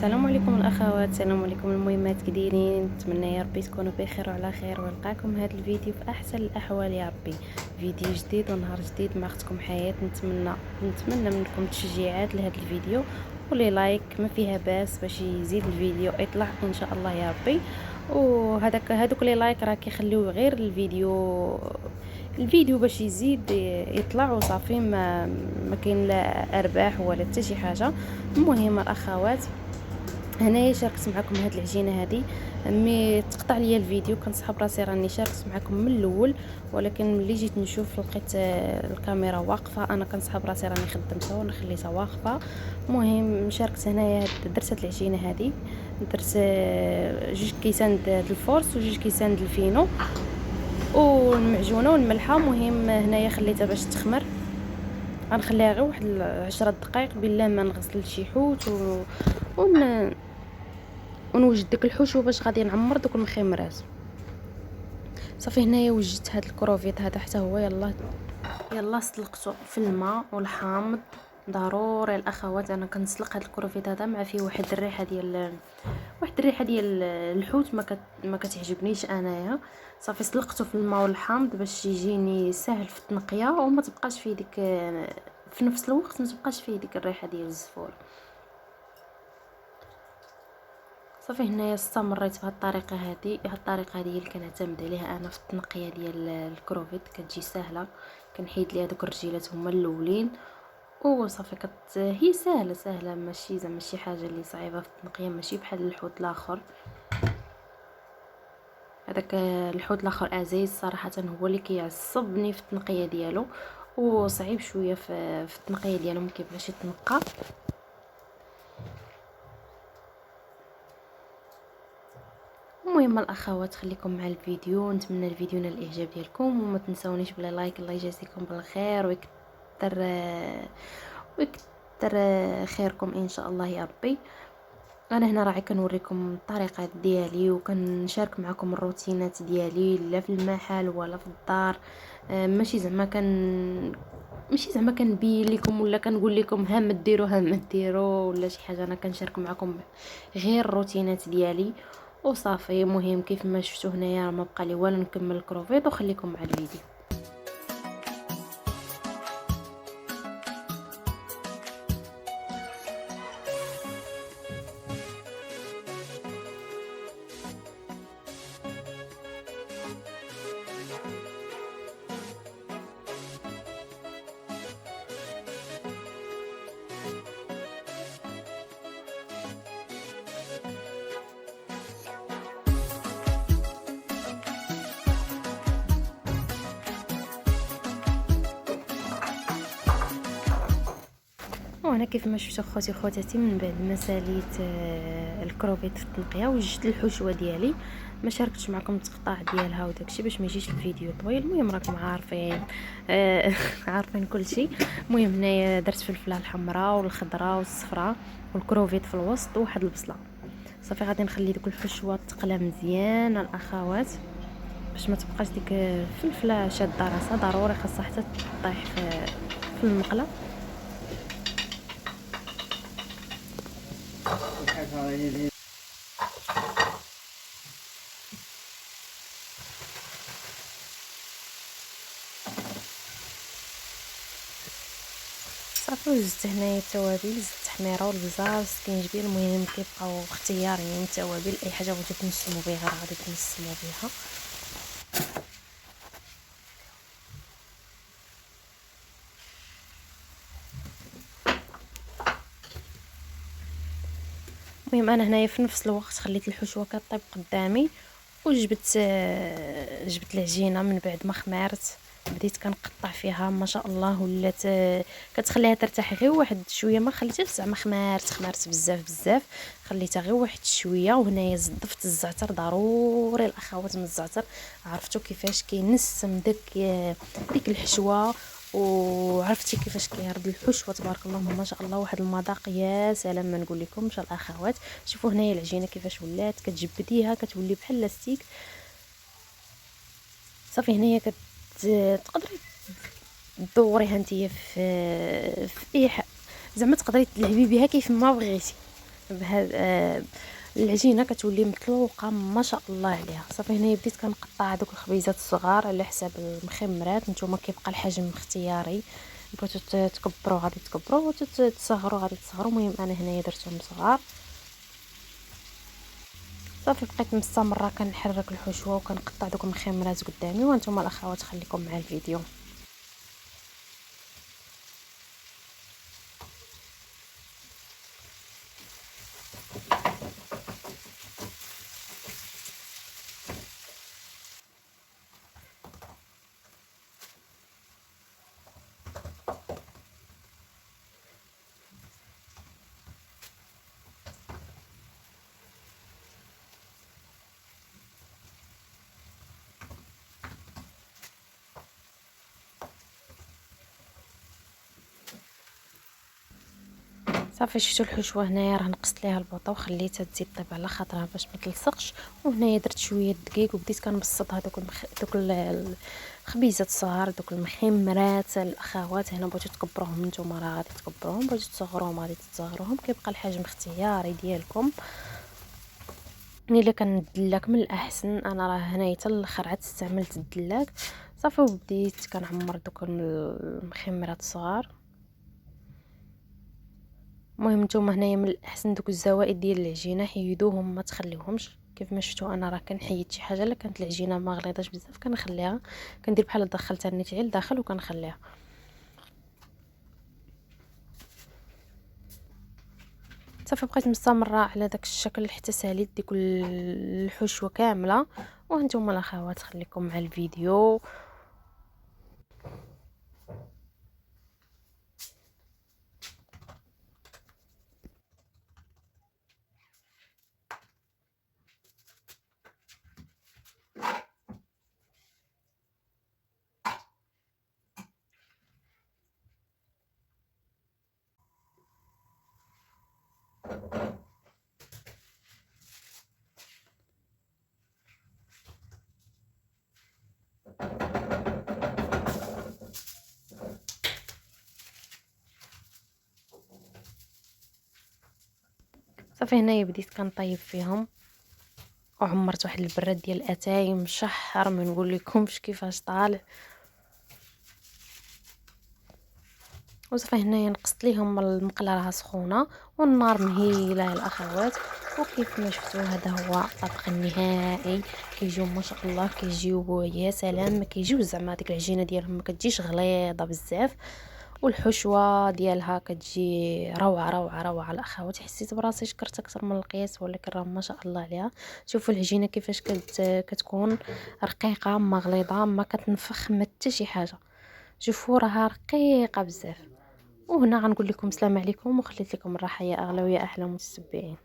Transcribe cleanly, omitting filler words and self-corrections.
السلام عليكم الاخوات، السلام عليكم المهمات. كي دايرين؟ نتمنى يا ربي تكونوا بخير وعلى خير، ونلقاكم هذا الفيديو في احسن الاحوال يا ربي. فيديو جديد ونهار جديد مع اختكم حياة. نتمنى منكم تشجيعات لهذا الفيديو ولي لايك ما فيها باس باش يزيد الفيديو يطلع ان شاء الله يا ربي. هذوك لي لايك راه كيخليو غير الفيديو باش يزيد يطلع وصافي. ما كاين لا ارباح ولا حتى شي حاجه. المهم الاخوات، هنايا شاركت معكم هاد العجينه هذه. مي تقطع ليا الفيديو كنصحاب راسي راني شاركت معكم من الاول، ولكن ملي جيت نشوف لقيت الكاميرا واقفه. انا كنصحاب راسي راني خدمتها وانا خليتها واقفه. المهم شاركت هنايا، درت هاد العجينه هذه. درت جوج كيسان د الفورس وجوج كيسان د الفينو والمعجونه والملحه. مهم هنايا خليتها باش تخمر. غنخليها غير واحد 10 دقائق بلا ما نغسل شي حوت ونوجد داك الحشو باش غادي نعمر دوك المخمرات. صافي هنايا وجدت هاد الكروفيت هذا حتى هو. يلا سلقته في الماء والحامض ضروري الاخوات. انا كنسلق هاد الكروفيت هذا مع فيه واحد الريحه ديال الحوت ما كتعجبنيش انايا. صافي سلقته في الماء والحامض باش يجيني سهل في التنقيه وما تبقاش فيه ديك، في نفس الوقت ما تبقاش فيه ديك الريحه ديال الزفور. صافي هنايا استمريت بهذه الطريقه هذه. اللي كنعتمد عليها انا في التنقيه ديال الكروفيت، كتجي سهله. كنحيد ليها دوك الرجيلات هما الاولين وصافي. هي سهله ماشي زعما شي حاجه اللي صعيبه في التنقيه، ماشي بحال الحوت الاخر. هذاك الحوت الاخر ازايز صراحه هو اللي كيعصبني في التنقيه ديالو، وصعيب شويه في التنقيه ديالو، ما كيبغيش يتنقى. المهم الاخوات خليكم مع الفيديو، نتمنى الفيديو ينال الاعجاب ديالكم، وما تنسونيش بلا لايك. الله يجازيكم بالخير ويكثر خيركم ان شاء الله يا ربي. انا هنا راعي كنوريكم الطريقه ديالي وكنشارك معكم الروتينات ديالي، لا في المحل ولا في الدار. ماشي زعما كنبين لكم ولا كنقول لكم ها ما ديروا ولا شي حاجه. انا كنشارك معكم غير الروتينات ديالي وصافي. مهم كيف ما شفتوا هنايا ما بقى لي والو نكمل الكروفيت، وخليكم مع الفيديو. وهنا كيف ما شفتوا خواتاتي، من بعد ما ساليت الكروفيت في التنقيه وجدت الحشوه ديالي. ما شاركتش معكم التقطاع ديالها وداكشي باش ما يجيش الفيديو طويل. المهم راكم عارفين عارفين كل شيء. المهم هنايا درت فلفله الحمراء والخضراء والصفراء والكروفيت في الوسط وواحد البصله. صافي غادي نخلي ديك الحشوه تقلى مزيان الاخوات باش ما تبقاش ديك الفلفله شاده راسها. ضروري خاصها حتى تطيح في المقله. صافي وزدت هنايا التوابل، زدت التحميره والبزار والسكينجبير. المهم كيبقاو اختياريين التوابل، اي حاجه بغيتو تنسمو بها غادي تنسمو بها. المهم انا هنايا في نفس الوقت خليت الحشوه كطيب قدامي وجبت العجينه. من بعد ما خمرت بديت كنقطع فيها ما شاء الله، ولات كتخليها ترتاح غير واحد شويه. ما خليتهاش زعما خمرت بزاف، خليتها غير واحد شويه. وهنايا زدت الزعتر. ضروري الاخوات من الزعتر. عرفتوا كيفاش كينسم ديك الحشوه، وعرفتي كيفاش كيرد الحشوه تبارك الله ما شاء الله. واحد المذاق يا سلام ما نقول لكمش الاخوات. شوفوا هنايا العجينه كيفاش ولات كتجبديها كتولي بحال لاستيك. صافي هنايا تقدري دوريها نتيا في اي زعما تقدري تلعبي بها كيف ما بغيتي. بهذا العجينه كتولي مطلوقه ما شاء الله عليها. صافي هنايا بديت كنقطع دوك الخبيزات الصغار على حساب المخمرات. نتوما كيبقى الحجم اختياري، بغيتو تكبروا غادي تكبروا، وتصغروا غادي تصغروا. المهم انا هنايا درتهم صغار. صافي بقيت مستمره كنحرك الحشوه وكنقطع دوك المخمرات قدامي. وانتم الاخوات خليكم مع الفيديو. صافي شفتوا الحشوه هنايا راه نقصت ليها البوطه وخليتها تزيد طيب على خاطرها باش ما تلصقش. وهنايا درت شويه دقيق وبديت كنبسط هذوك الخبيزات الصغار، دوك المخمرات. الاخوات هنا بغيتو تكبروهم نتوما راه غادي تكبروهم، بغيتو تصغروهم غادي تصغروهم، كيبقى الحجم اختياري ديالكم. الا كان الدلاك من الاحسن. انا راه هنايا حتى الاخر عاد استعملت الدلاك. صافي وبديت كنعمر دوك المخمرات الصغار. المهم نتوما هنايا من الاحسن دوك الزوائد ديال العجينه حيدوهم ما تخليوهمش. كيف ما شفتوا انا راه كنحيد شي حاجه الا كانت العجينه ما غليظاش بزاف كنخليها، كندير بحال دخلتها النيت غير لداخل وكنخليها. صافي بقيت مستمره على داك الشكل حتى ساليت ديك الحشوه كامله. وانتم الاخوات خليكم مع الفيديو. صافي هنايا بديت كنطيب فيهم وعمرت واحد البراد ديال الاتاي مشحر ما نقول لكمش كيفاش طالع. وصافي هنايا نقصت ليهم المقله راها سخونه والنار مهيله الاخوات. وكيف ما شفتوا هذا هو الطبق النهائي. كيجيو ما شاء الله كيجيو يا سلام، ما كيجيو زعما ديك العجينه ديالهم ما كتجيش غليظه بزاف، والحشوه ديالها كتجي روعه روعه روعه الاخوات. حسيت براسي شكرت اكثر من القياس، ولكن راه ما شاء الله عليها. شوفوا العجينه كيفاش كتكون رقيقه ما غليظه ما كتنفخ ما حتى شي حاجه. شوفوا راها رقيقه بزاف. وهنا غنقول لكم السلام عليكم وخليت لكم الراحه يا اغلى ويا احلى متتبعين.